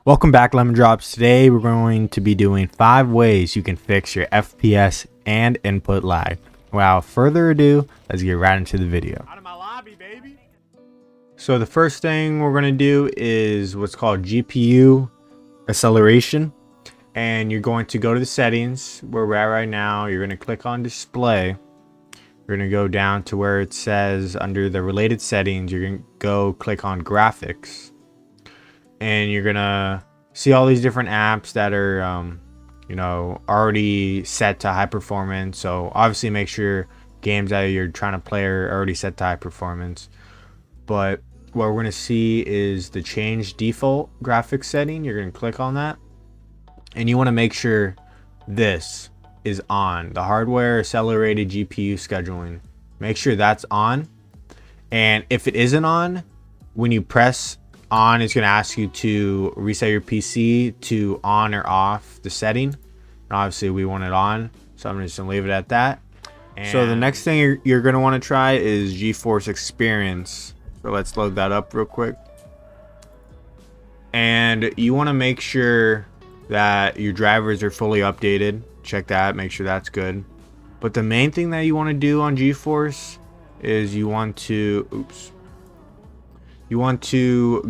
Welcome back, Lemon Drops. Today we're going to be doing 5 ways you can fix your FPS and input lag. Without further ado, let's get right into the video. Out of my lobby, baby. So the first thing we're going to do is what's called GPU acceleration. And you're going to go to the settings where we're at right now. You're going to click on display. You're going to go down to where it says under the related settings. You're going to go click on graphics. And you're gonna see all these different apps that are already set to high performance. So obviously make sure games that you're trying to play are already set to high performance. But what we're gonna see is the change default graphics setting. You're gonna click on that, and you want to make sure this is on. The hardware accelerated GPU scheduling, make sure that's on. And if it isn't on, when you press on, it's going to ask you to reset your PC to on or off the setting, and obviously we want it on, so I'm just going to leave it at that. So the next thing you're going to want to try is GeForce Experience. So let's load that up real quick, and you want to make sure that your drivers are fully updated. Check that, make sure that's good. But the main thing that you want to do on GeForce is you want to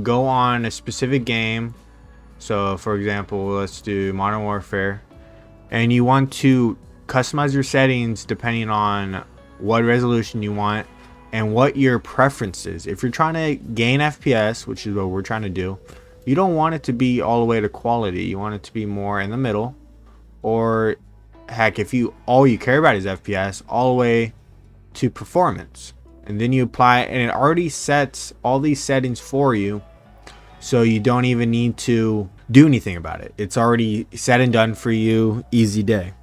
go on a specific game. So for example, let's do Modern Warfare, and you want to customize your settings depending on what resolution you want and what your preference is. If you're trying to gain FPS, which is what we're trying to do, you don't want it to be all the way to quality. You want it to be more in the middle, or heck, if all you care about is FPS, all the way to performance. And then you apply it, and it already sets all these settings for you, so you don't even need to do anything about it. It's already set and done for you. Easy day.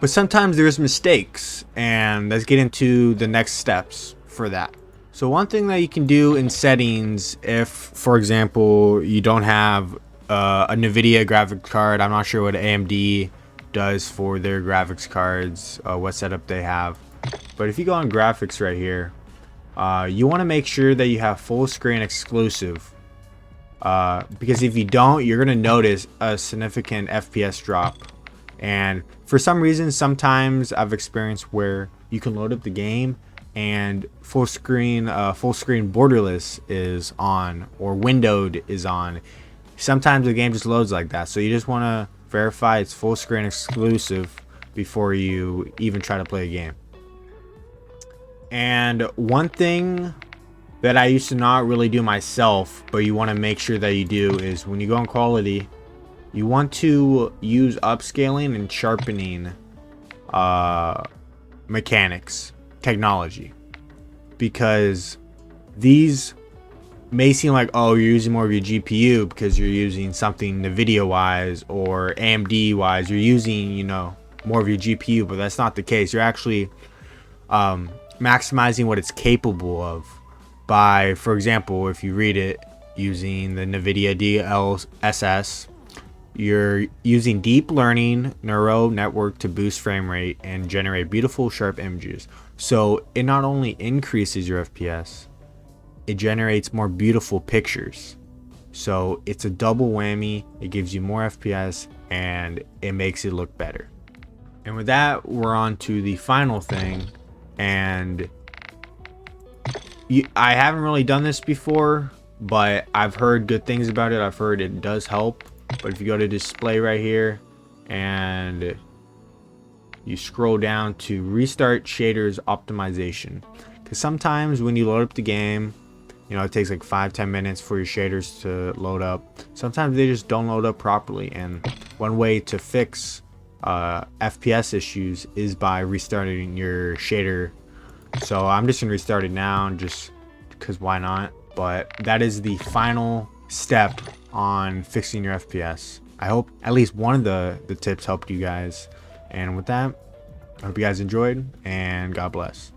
But sometimes there's mistakes, and let's get into the next steps for that. So one thing that you can do in settings, if for example you don't have a NVIDIA graphics card, I'm not sure what AMD does for their graphics cards, what setup they have, but if you go on graphics right here, you want to make sure that you have full screen exclusive, because if you don't, you're going to notice a significant FPS drop. And for some reason, sometimes I've experienced where you can load up the game and full screen borderless is on, or windowed is on. Sometimes the game just loads like that, so you just want to verify it's full screen exclusive before you even try to play a game. And one thing that I used to not really do myself, but you want to make sure that you do, is when you go on quality, you want to use upscaling and sharpening mechanics technology, because these may seem like, oh, you're using more of your GPU because you're using something NVIDIA wise or AMD wise, you're using more of your GPU, but that's not the case. You're actually maximizing what it's capable of by, for example, if you read it using the NVIDIA DLSS, you're using deep learning neural network to boost frame rate and generate beautiful sharp images. So it not only increases your FPS, it generates more beautiful pictures. So it's a double whammy. It gives you more FPS and it makes it look better. And with that, we're on to the final thing. And I haven't really done this before, but I've heard good things about it. I've heard it does help. But if you go to display right here and you scroll down to restart shaders optimization, because sometimes when you load up the game, it takes like 5-10 minutes for your shaders to load up. Sometimes they just don't load up properly, and one way to fix FPS issues is by restarting your shader. So I'm just gonna restart it now, just because why not. But that is the final step on fixing your FPS. I hope at least one of the tips helped you guys, and with that, I hope you guys enjoyed, and God bless.